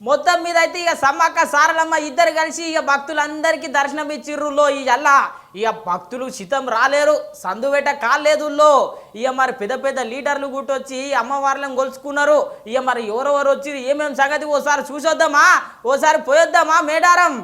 మొత్తం మీద అయితే ఇక సమ్మక్క సారలమ్మ ఇద్దరు కలిసి ఇక భక్తులందరికీ దర్శనం ఇచ్చిర్రులో ఇక ఇక భక్తులు శితం రాలేరు, సందువేట కాలేదుల్లో. ఇక మరి పెద్ద పెద్ద లీడర్లు గుట్టొచ్చి అమ్మవార్లను కొలుచుకున్నారు. ఇక మరి ఎవరెవరు వచ్చి ఏమేమి సంగతి ఓసారి చూసొద్దామా, ఓసారి పోయొద్దామా మేడారం.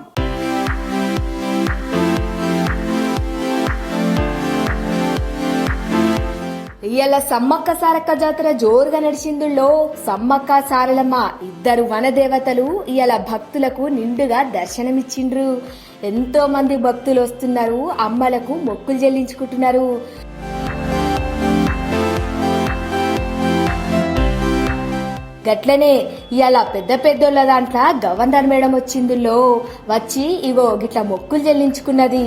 ఇయ్యాల సమ్మక్క సారక్క జాతర జోరుగా నడిచిందుల్లో సమ్మక్క సారలమ్మ ఇద్దరు వనదేవతలు ఇయ్యాల భక్తులకు నిండుగా దర్శనమిచ్చిండ్రు. ఎంతో మంది భక్తులు వస్తున్నారు, అమ్మలకు మొక్కులు చెల్లించుకుంటున్నారు. గట్లనే ఇవాళ పెద్ద పెద్దోళ్ళ దాంట్లో గవర్నర్ మేడం వచ్చిందుల్లో వచ్చి ఇగో గిట్ల మొక్కులు చెల్లించుకున్నది.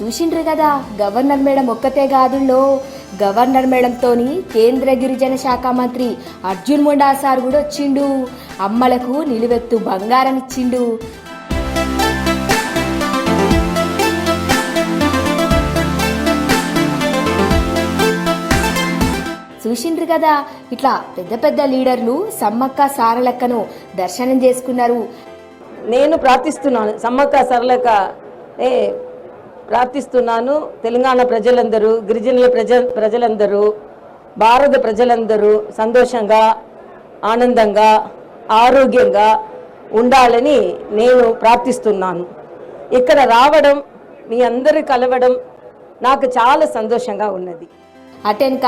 చూసిండ్రు కదా, గవర్నర్ మేడం ఒక్కతే కాదుల్లో, గవర్నర్ మేడంతోని కేంద్ర గిరిజన శాఖ మంత్రి అర్జున్ ముండా సార్ కూడా వచ్చిండు. అమ్మలకు నిలువెత్తు బంగారం ఇచ్చిండు. చూసిండ్రు కదా, ఇట్లా పెద్ద పెద్ద లీడర్లు సమ్మక్క సారలక్కను దర్శనం చేసుకున్నారు. నేను ప్రార్థిస్తున్నాను, సమ్మక్క సారలక్క ప్రార్థిస్తున్నాను. తెలంగాణ ప్రజలందరూ, గిరిజనుల ప్రజలందరూ, భారత ప్రజలందరూ సంతోషంగా, ఆనందంగా, ఆరోగ్యంగా ఉండాలని నేను ప్రార్థిస్తున్నాను. ఇక్కడ రావడం, మీ అందరూ కలవడం నాకు చాలా సంతోషంగా ఉన్నది. అటెన్క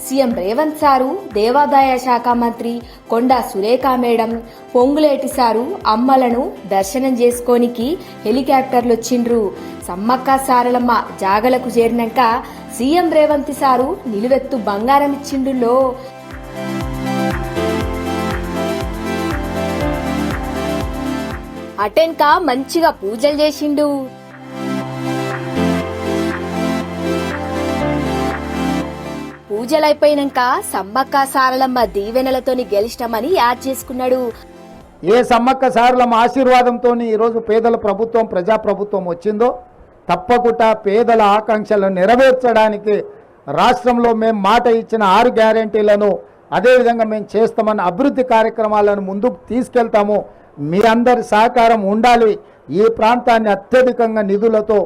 సీఎం రేవంత్ సారు, దేవాదాయ శాఖ మంత్రి కొండా సురేఖ మేడం, పొంగులేటి సారు అమ్మలను దర్శనం చేసుకోనికి హెలికాప్టర్లు వచ్చిండ్రు. సమ్మక్క సారలమ్మ జాగలకు చేరినాక సీఎం రేవంత్ సారు నిలువెత్తు బంగారం ఇచ్చిండులో. అటెన్క మంచిగా పూజలు చేసిండు. పూజలైపోయినాక సమ్మక్క సారలమ్మ దీవెనలతోని గెలిచినామని యాద్ చేసుకున్నాడు. ఏ సమ్మక్క సారలమ్మ ఆశీర్వాదంతో ఈరోజు పేదల ప్రభుత్వం, ప్రజాప్రభుత్వం వచ్చిందో తప్పకుండా పేదల ఆకాంక్షలను నెరవేర్చడానికి రాష్ట్రంలో మేము మాట ఇచ్చిన 6 గ్యారెంటీలను అదేవిధంగా మేము చేస్తామన్న అభివృద్ధి కార్యక్రమాలను ముందుకు తీసుకెళ్తాము. మీ అందరి సహకారం ఉండాలి. ఈ ప్రాంతాన్ని అత్యధికంగా నిధులతో,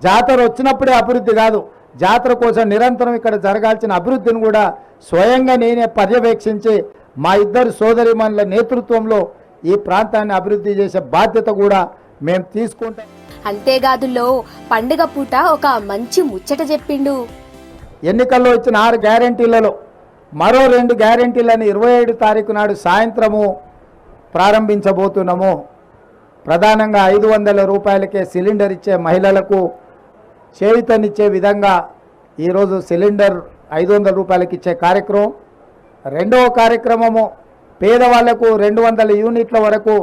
జాతర వచ్చినప్పుడే అభివృద్ధి కాదు, జాతర కోసం నిరంతరం ఇక్కడ జరగాల్సిన అభివృద్ధిని కూడా స్వయంగా నేనే పర్యవేక్షించి మా ఇద్దరు సోదరిమణుల నేతృత్వంలో ఈ ప్రాంతాన్ని అభివృద్ధి చేసే బాధ్యత కూడా మేము తీసుకుంటాం. అంతేకాదులో పండుగ పూట ఒక మంచి ముచ్చట చెప్పిండు. ఎన్నికల్లో ఇచ్చిన 6 గ్యారెంటీలలో మరో 2 గ్యారెంటీలను 27 తారీఖు నాడు సాయంత్రము ప్రారంభించబోతున్నాము. ప్రధానంగా 500 రూపాయలకే సిలిండర్ ఇచ్చే మహిళలకు చేయూతనిచ్చే విధంగా ఈరోజు సిలిండర్ 500 రూపాయలకి ఇచ్చే కార్యక్రమం. రెండవ కార్యక్రమము పేదవాళ్లకు 200 యూనిట్ల వరకు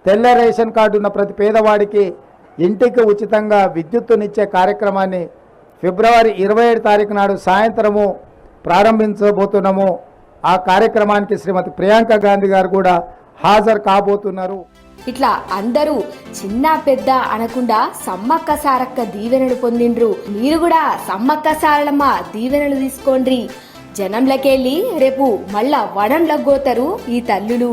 తెల్ల రేషన్ కార్డు ఉన్న ప్రతి పేదవాడికి ఇంటికి ఉచితంగా విద్యుత్తునిచ్చే కార్యక్రమాన్ని ఫిబ్రవరి 27 తారీఖు నాడు సాయంత్రము ప్రారంభించబోతున్నాము. ఆ కార్యక్రమానికి శ్రీమతి ప్రియాంక గాంధీ గారు కూడా హాజరు కాబోతున్నారు. ఇట్లా అందరూ చిన్న పెద్ద అనకుండా సమ్మక్క సారక్క దీవెనలు పొందిండ్రు. మీరు కూడా సమ్మక్క సారలమ్మ దీవెనలు తీసుకోండి. జనంలకెళ్ళి రేపు మళ్ళా వడంలగోతారు ఈ తల్లులు.